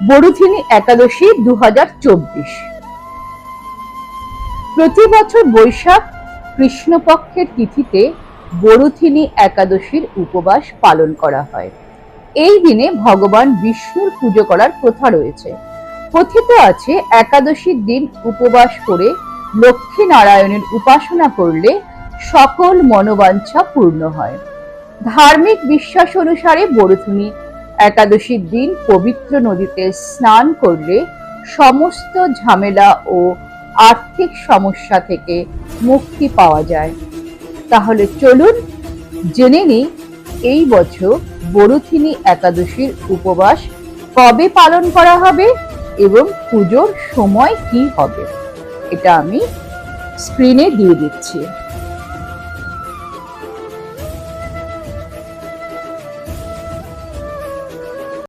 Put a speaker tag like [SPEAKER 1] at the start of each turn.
[SPEAKER 1] বরুথিনী একাদশী 2024। প্রতি বছর বৈশাখ কৃষ্ণপক্ষের তিথিতে বরুথিনী একাদশীর উপবাস পালন করা হয়। এই দিনে ভগবান বিষ্ণুর পুজো করার প্রথা রয়েছে। কথিত আছে, একাদশীর দিন উপবাস করে লক্ষ্মী নারায়ণের উপাসনা করলে সকল মনোবাঞ্ছা পূর্ণ হয়। ধার্মিক বিশ্বাস অনুসারে বরুথিনী একাদশীর দিন পবিত্র নদীতে স্নান করলে সমস্ত ঝামেলা ও আর্থিক সমস্যা থেকে মুক্তি পাওয়া যায়। তাহলে চলুন জেনে নিই এই বছর বরুথিনী একাদশীর উপবাস কবে পালন করা হবে এবং পুজোর সময় কি হবে। এটা আমি স্ক্রিনে দিয়ে দিচ্ছি।